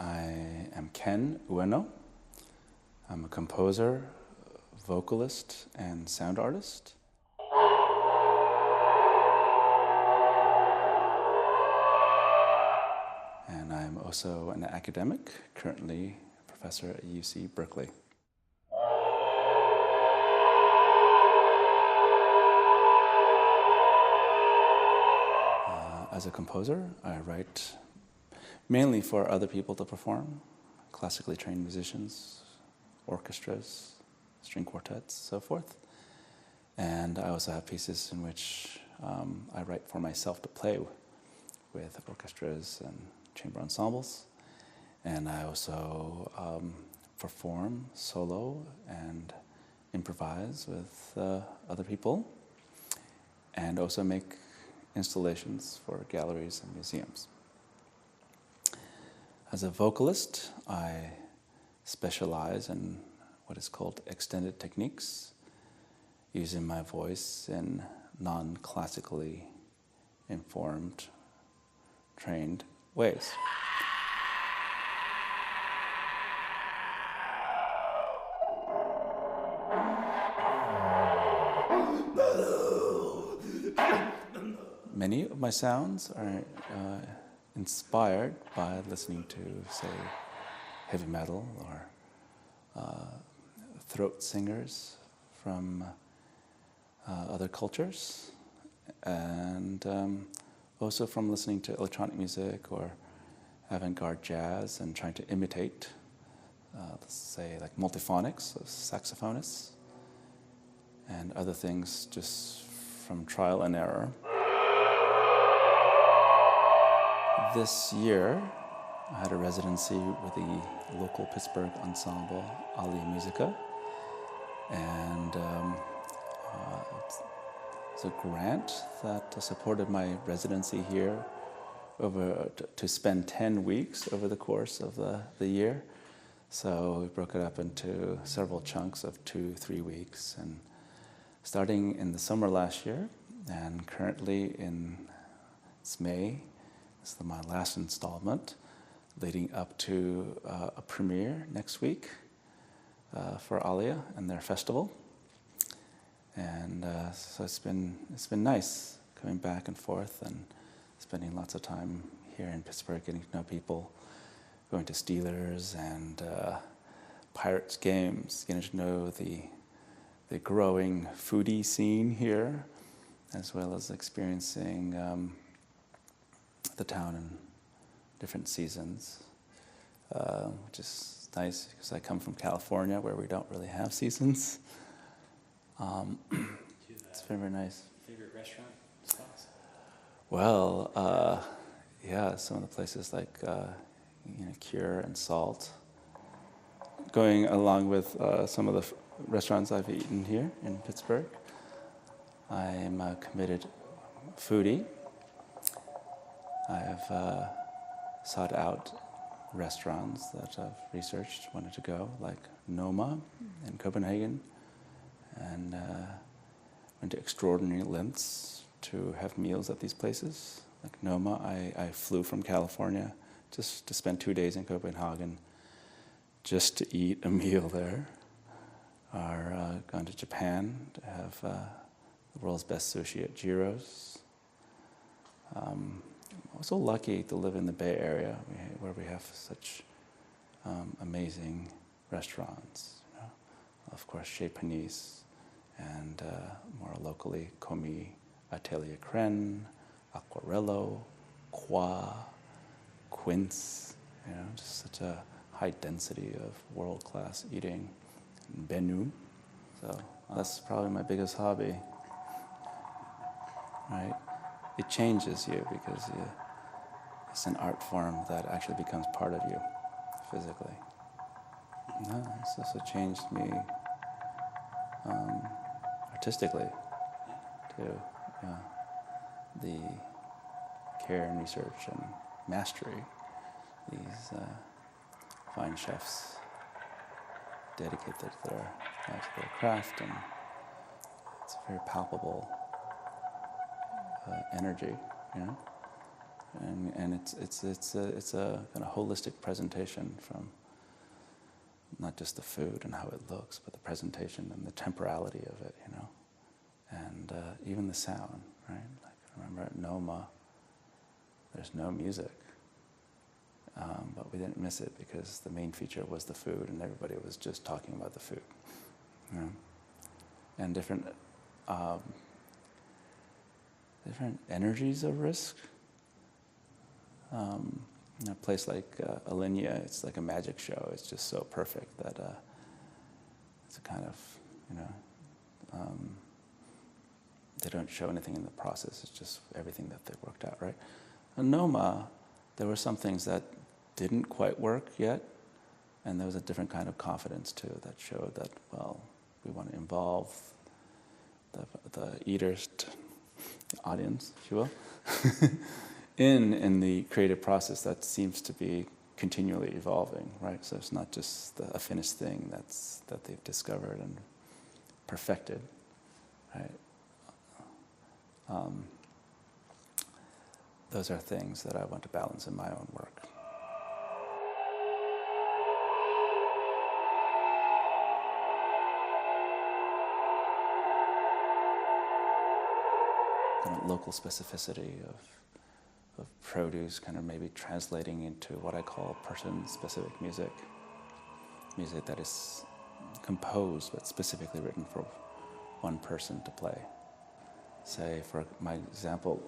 I am Ken Ueno. I'm a composer, vocalist, and sound artist. And I'm also an academic, currently a professor at UC Berkeley. As a composer, I write mainly for other people to perform, classically trained musicians, orchestras, string quartets, so forth. And I also have pieces in which I write for myself to play with orchestras and chamber ensembles. And I also perform solo and improvise with other people, and also make installations for galleries and museums. As a vocalist, I specialize in what is called extended techniques, using my voice in non-classically informed, trained ways. Many of my sounds are inspired by listening to, say, heavy metal or throat singers from other cultures, and also from listening to electronic music or avant-garde jazz and trying to imitate, let's say, like multiphonics, so saxophonists, and other things just from trial and error. This year, I had a residency with the local Pittsburgh ensemble, Alia Musica, and it's a grant that supported my residency here to spend 10 weeks over the course of the year. So we broke it up into several chunks of 2-3 weeks, and starting in the summer last year, and currently it's May. This is my last installment, leading up to a premiere next week for Alia and their festival. And so it's been nice coming back and forth and spending lots of time here in Pittsburgh, getting to know people, going to Steelers and Pirates games, getting to know the growing foodie scene here, as well as experiencing the town in different seasons, which is nice because I come from California where we don't really have seasons. It's very, very nice. Favorite restaurant spots? Well, yeah, some of the places like Cure and Salt. Going along with some of the restaurants I've eaten here in Pittsburgh. I'm a committed foodie. I've sought out restaurants that I've researched, wanted to go, like Noma in Copenhagen, and went to extraordinary lengths to have meals at these places. Like Noma, I flew from California just to spend 2 days in Copenhagen just to eat a meal there. Or gone to Japan to have the world's best sushi at Jiro's. I'm also lucky to live in the Bay Area, where we have such amazing restaurants. Of course, Chez Panisse, and more locally, Commis Atelier Cren, Aquarello, Qua, Quince. Just such a high density of world-class eating. Benu. So that's probably my biggest hobby. Right? It changes you because it's an art form that actually becomes part of you physically. No, it's also changed me artistically too. The care and research and mastery these fine chefs dedicate their craft, and it's a very palpable energy, and it's a kind of holistic presentation from not just the food and how it looks, but the presentation and the temporality of it, you know, and even the sound, right? Like I remember at Noma, there's no music, but we didn't miss it because the main feature was the food, and everybody was just talking about the food, you know, and different energies of risk. In a place like Alinea, it's like a magic show. It's just so perfect that it's a kind of, you know, they don't show anything in the process. It's just everything that they worked out, right? In Noma, there were some things that didn't quite work yet, and there was a different kind of confidence too that showed that, well, we want to involve the eaters, the audience, if you will, in the creative process that seems to be continually evolving, right? So it's not just a finished thing that they've discovered and perfected, right? Those are things that I want to balance in my own work. Kind of local specificity of produce, kind of maybe translating into what I call person-specific music. Music that is composed but specifically written for one person to play. Say, for my example,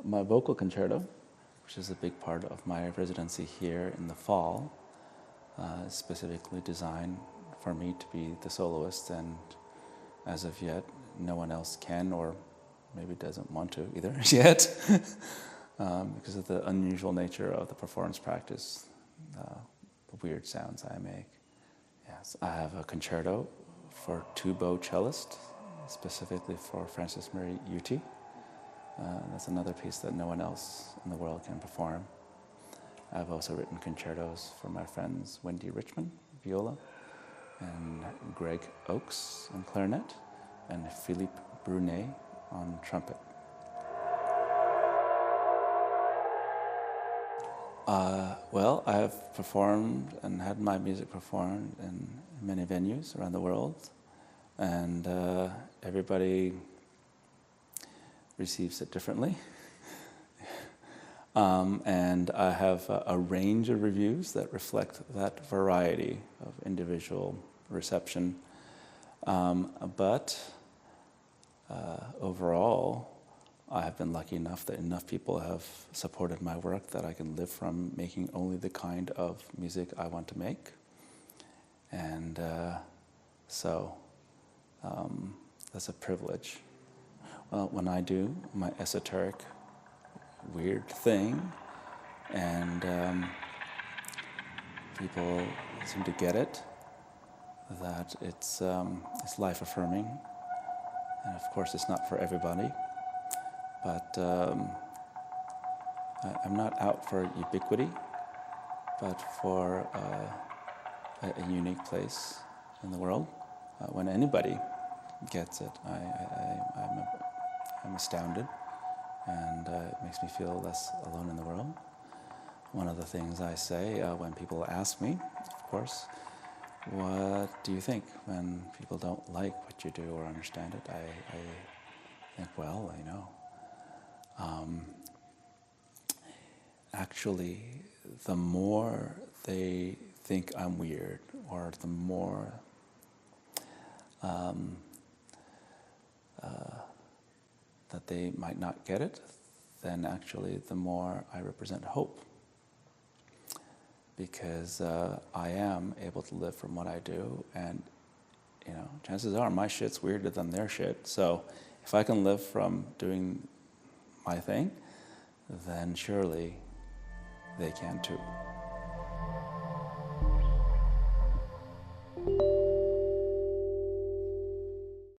my vocal concerto, which is a big part of my residency here in the fall, is specifically designed for me to be the soloist, and as of yet, no one else can or maybe doesn't want to either yet, because of the unusual nature of the performance practice, the weird sounds I make. Yes, I have a concerto for two-bow cellist, specifically for Francis Murray Uti. That's another piece that no one else in the world can perform. I've also written concertos for my friends Wendy Richmond, viola, and Greg Oakes on clarinet, and Philippe Brunet on trumpet. Well, I have performed and had my music performed in many venues around the world, and everybody receives it differently. And I have a range of reviews that reflect that variety of individual reception. But overall, I have been lucky enough that enough people have supported my work that I can live from making only the kind of music I want to make. And so that's a privilege. Well, when I do my esoteric, weird thing, and people seem to get it, that it's life-affirming. And of course, it's not for everybody, but I'm not out for ubiquity, but for a unique place in the world. When anybody gets it, I'm astounded, and it makes me feel less alone in the world. One of the things I say when people ask me, of course, what do you think when people don't like what you do or understand it? I think, well, you know, actually, the more they think I'm weird, or the more that they might not get it, then actually the more I represent hope. Because I am able to live from what I do, and you know, chances are my shit's weirder than their shit. So if I can live from doing my thing, then surely they can too.